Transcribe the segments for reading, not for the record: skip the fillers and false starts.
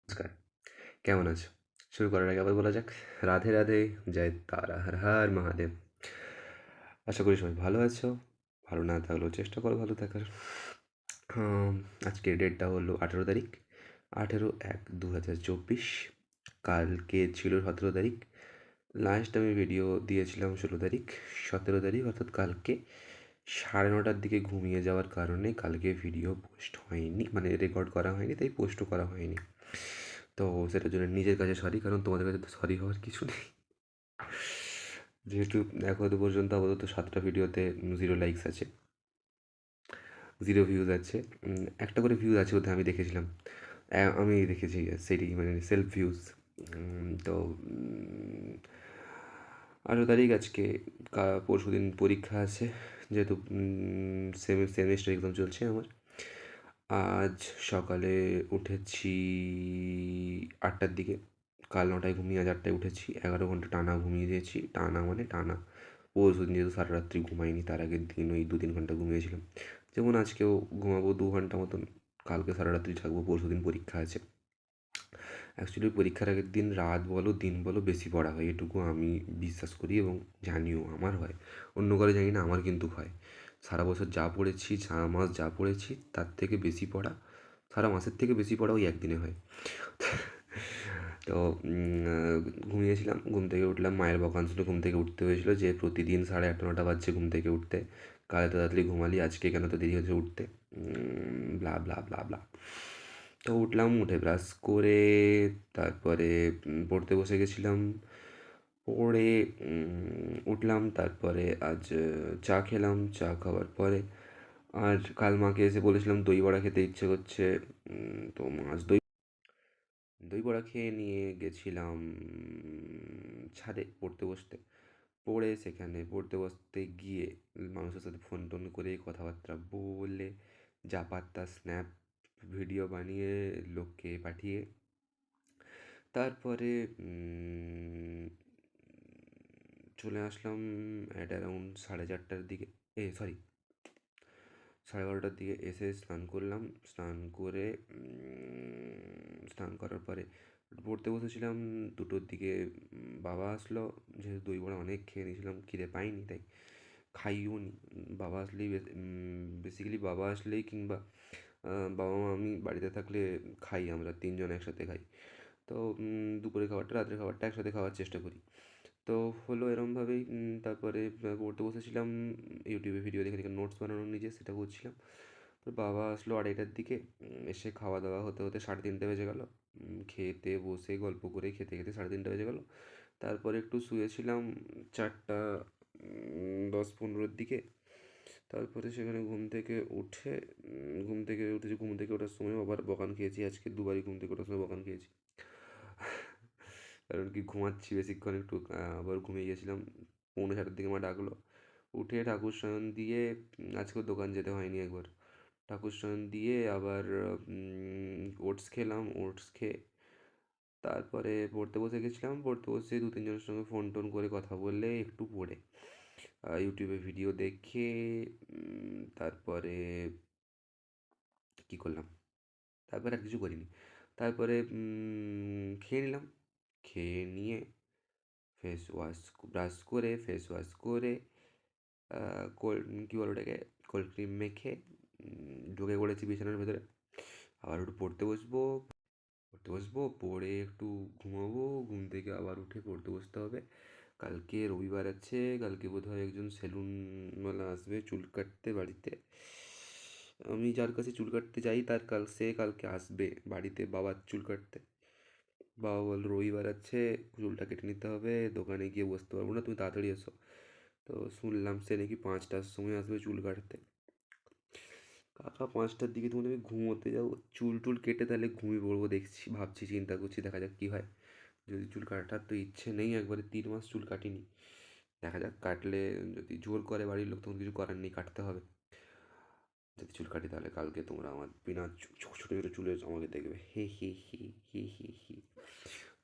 নমস্কার, কেমন আছো? শুরু করার আগে আবার বলা যাক, রাধে রাধে, জয় তারা, হর হর মহাদেব। আশা করি সবাই ভালো আছো। ভালো না থাকলেও চেষ্টা করো ভালো থাকার। আম, আজকের ডেটটা হলো 18 তারিখ, 18/1/2024। কালকে ছিল 17 তারিখ। লাস্ট আমি ভিডিও দিয়েছিলাম 16 তারিখ। 17 তারিখ অর্থাৎ কালকে 9:30টার দিকে ঘুমিয়ে যাওয়ার কারণে কালকে ভিডিও পোস্ট হয়নি, মানে রেকর্ড করা হয়নি, তাই পোস্টও করা হয়নি। তো সেটার জন্য নিজের কাছে সরি, কারণ তোমাদের কাছে তো সরি হওয়ার কিছু নেই। যেহেতু এখনো পর্যন্ত আপাতত 7টা ভিডিওতে 0 লাইকস আছে, 0 ভিউজ আছে। একটা করে ভিউজ আছে ওতে আমি দেখেছিলাম, আমি দেখেছি সেটি, মানে সেলফ ভিউজ। তো 18 তারিখ আজকে, পরশু দিন পরীক্ষা আছে, যেহেতু সেমিস্টার এক্সাম চলছে আমার। আজ সকালে উঠেছি 8টার দিকে। কাল 9টায় ঘুমিয়ে আজ 8টায় উঠেছি। 11 ঘন্টা টানা ঘুমিয়ে দিয়েছি। টানা মানে টানা। পরশু দিন যেহেতু সারা রাত্রি ঘুমাইনি, তার আগের দিন ওই 2-3 ঘন্টা ঘুমিয়েছিলাম। যেমন আজকেও ঘুমাবো 2 ঘন্টা মতন। কালকে সারা রাত্রি থাকবো, পরশু দিন পরীক্ষা আছে। অ্যাকচুয়ালি পরীক্ষার আগের দিন রাত বলো দিন বলো বেশি পড়া হয়, এটুকু আমি বিশ্বাস করি এবং জানিও আমার হয়। অন্য কারো জানি না, আমার কিন্তু হয়। সারা বছর যা পড়েছি, সারা মাস যা পড়েছি, তার থেকে বেশি পড়া, সারা মাসের থেকে বেশি পড়া ওই একদিনে হয়। তো ঘুমিয়েছিলাম, ঘুম থেকে উঠলাম, মায়ের বকান শুনে ঘুম থেকে উঠতে হয়েছিল, যে প্রতিদিন 8:30-9টা বাজছে ঘুম থেকে উঠতে। কাল এত তাড়াতাড়ি ঘুমালি, আজকে কেন তো দেরি হচ্ছে উঠতে, ব্লা ব্লা ব্লা ব্লা। তো উঠলাম, উঠে ব্রাশ করে তারপরে পড়তে বসে গেছিলাম। পড়ে উঠলাম, তারপরে আজ চা খেলাম। চা খাওয়ার পরে আর কাল মাকে এসে বলেছিলাম দই বড়া খেতে ইচ্ছে করছে। তো মাছ দই দই বড়া খেয়ে নিয়ে গেছিলাম ছাদে পড়তে বসতে। পড়ে সেখানে পড়তে বসতে গিয়ে মানুষের সাথে ফোন টোন করে কথাবার্তা বলে, যা পাত্তা স্ন্যাপ ভিডিও বানিয়ে লোককে পাঠিয়ে, তারপরে চলে আসলাম অ্যাট অ্যারাউন্ড 4:30টার দিকে, সরি 12:30টার দিকে। এসে স্নান করলাম, স্নান করে স্নান করার পরে পড়তে বসেছিলাম। 2টোর দিকে বাবা আসলো, যেহেতু দই বড়া অনেক খেয়ে নিয়েছিলাম, খিদে পাইনি তাই খাইও নি। বাবা আসলেই বেসিক্যালি বাবা আসলেই কিংবা বাবা মা আমি বাড়িতে থাকলে খাই, আমরা তিনজন একসাথে খাই। তো দুপুরের খাবারটা রাতের খাবারটা একসাথে খাওয়ার চেষ্টা করি। তো হলো এরমভাবেই। তারপরে পড়তে বসেছিলাম, ইউটিউবে ভিডিও দেখে দেখে নোটস বানানো নিজে, সেটা করছিলাম। তো বাবা আসলো 2:30টার দিকে। এসে খাওয়া দাওয়া হতে হতে 3:30 বেজে গেল। খেতে বসে গল্প করে খেতে খেতে 3:30 বেজে গেল। তারপরে একটু শুয়েছিলাম 4:10-15-র দিকে। তারপরে সেখানে ঘুম থেকে ওঠার সময় আবার বকান খেয়েছি। আজকে দুবারই ঘুম থেকে ওঠার সময় বকান খেয়েছি। কারণ কি ঘুমাচ্ছি বেশিক্ষণ, একটু আবার ঘুমিয়ে গেছিলাম। 6:45-এর দিকে মা ডাকলো। উঠে ঠাকুর স্নান দিয়ে, আজকেও দোকান যেতে হয়নি একবার। ঠাকুর স্নান দিয়ে আবার ওটস খেলাম। ওটস খেয়ে তারপরে পড়তে বসে গেছিলাম। পড়তে বসে 2-3 জনের সঙ্গে ফোন টোন করে কথা বলে একটু পড়ে ইউটিউবে ভিডিও দেখে তারপরে কী করলাম, তারপরে আর কিছু করিনি। তারপরে খেয়ে নিলাম। খেয়ে নিয়ে ফেস ওয়াশ ব্রাশ করে ফেস ওয়াশ করে কী বলো ওটাকে, কোল্ড ক্রিম মেখে ঢুকে পড়েছি বিছানার ভেতরে। আবার একটু পড়তে বসবো, পড়ে একটু ঘুমাবো, ঘুম থেকে আবার উঠে পড়তে বসতে হবে। কালকে রবিবার আছে, কালকে বোধহয় একজন সেলুনওয়ালা আসবে চুল কাটতে বাড়িতে। আমি যার কাছে চুল কাটতে যাই সে কালকে আসবে বাড়িতে বাবার চুল কাটতে। বাবা বলল রবিবার আছে, চুলটা কেটে নিতে হবে, দোকানে গিয়ে বসতে পারবো না, তুমি তাড়াতাড়ি এসো। তো শুনলাম সে নাকি 5টার সময় আসবে চুল কাটতে। কাকা 5টার দিকে তুমি ঘুমোতে যাও, চুল টুল কেটে তাহলে ঘুমিয়ে পড়বো দেখছি, ভাবছি, চিন্তা করছি, দেখা যাক কী হয়। যদি চুল কাটার তো ইচ্ছে নেই, একবারে 3 মাস চুল কাটিনি। দেখা যাক, কাটলে যদি জোর করে বাড়ির লোক তখন কিছু করার নেই, কাটতে হবে। যদি চুল কাটি তাহলে কালকে তোমরা আমার বিনা ছোটো ছোটো চুলে আমাকে দেখবে, হে হে হি হি হি হি।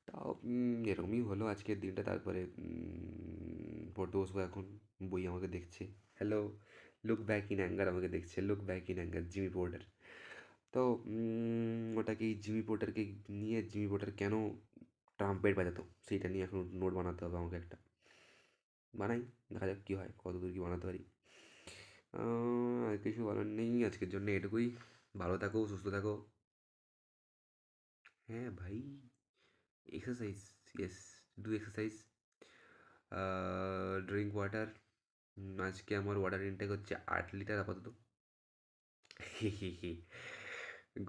তাও এরকমই হলো আজকের দিনটা। তারপরে পড়তে বসবো এখন। বই আমাকে দেখছে, hello, look back in anger আমাকে দেখছে, look back in anger Jimmy porter. তো ওটাকেই জিমি পোর্টারকে নিয়ে জিমি পোর্টার কেন ট্রাম্পেট বাজাতো সেইটা নিয়ে এখন নোট বানাতে হবে আমাকে একটা। বানাই, দেখা যাক কী হয়, কত দূর কী বানাতে পারি। আর কিছু বলার নেই, আজকের জন্য এটুকুই। ভালো থাকো, সুস্থ থাকো। হ্যাঁ ভাই, exercise, yes, do exercise, drink water. আজকে আমার ওয়াটার ইনটেক হচ্ছে 8 লিটার আপাতত।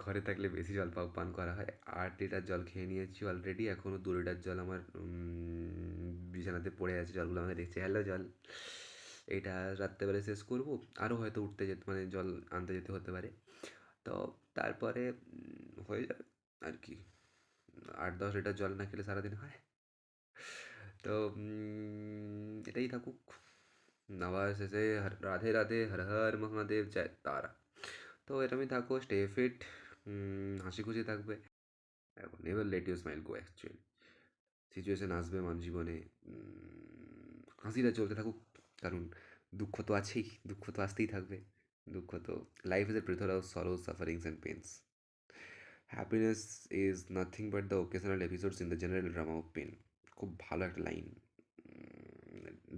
ঘরে থাকলে বেশি জল পান করা হয়। 8 লিটার জল খেয়ে নিয়েছি অলরেডি, এখনও 2 লিটার জল আমার বিছানাতে পড়ে আছে, জলগুলো আমাকে দেখছে, হ্যালো জল। এইটা রাত্রেবেলা শেষ করবো, আরও হয়তো উঠতে যেতে মানে জল আনতে যেতে হতে পারে। তো তারপরে হয়ে যাবে আর কি। 8-10 লিটার জল না খেলে সারাদিন হয়। তো এটাই থাকুক। আবার শেষে রাধে রাধে, হর হর মহাদেব, জয় তারা। তো এরমই থাকো, স্টে ফিট, হাসি খুশি থাকবে। এখন never let you smile go actually. Situation আসবে মানুষ জীবনে, হাসিটা চলতে থাকুক, কারণ দুঃখ তো আছেই, দুঃখ তো আসতেই থাকবে। দুঃখ তো, life is a plethora of sorrows, sufferings and pains. Happiness is nothing but the occasional episodes in the general drama of pain. খুব ভালো একটা লাইন,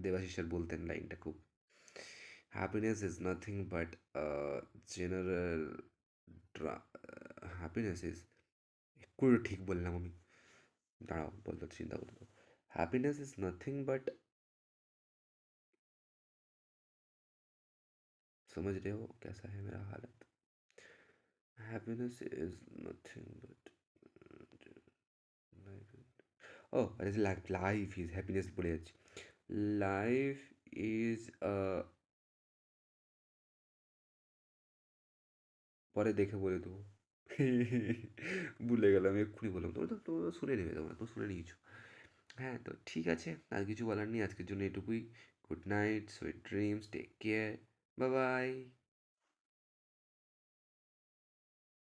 দেবাশিসের বলতেন লাইনটা খুব। Happiness is nothing but general ড্রা হ্যাপিনেস ইজ, একটু ঠিক বললাম আমি, দাঁড়াও বলতে চিন্তা করতে। হ্যাপিনেস ইজ নাথিং বাট, समझ रहे हो कैसा है मेरा हालत। हैप्पीनेस इज नथिंग बट, ও আরে লাইফ ইজ হ্যাপিনেস বলে যাচ্ছি। লাইফ ইজ, পরে দেখে বলে দেবো। ভুলে গেলাম, এক্ষুনি বললাম, তোমরা শুনে নেবে, তোমরা শুনে নিয়েছো। হ্যাঁ, তো ঠিক আছে, আর কিছু বলার নেই, আজকের জন্য এটুকুই। Good night, sweet dreams, take care, bye by.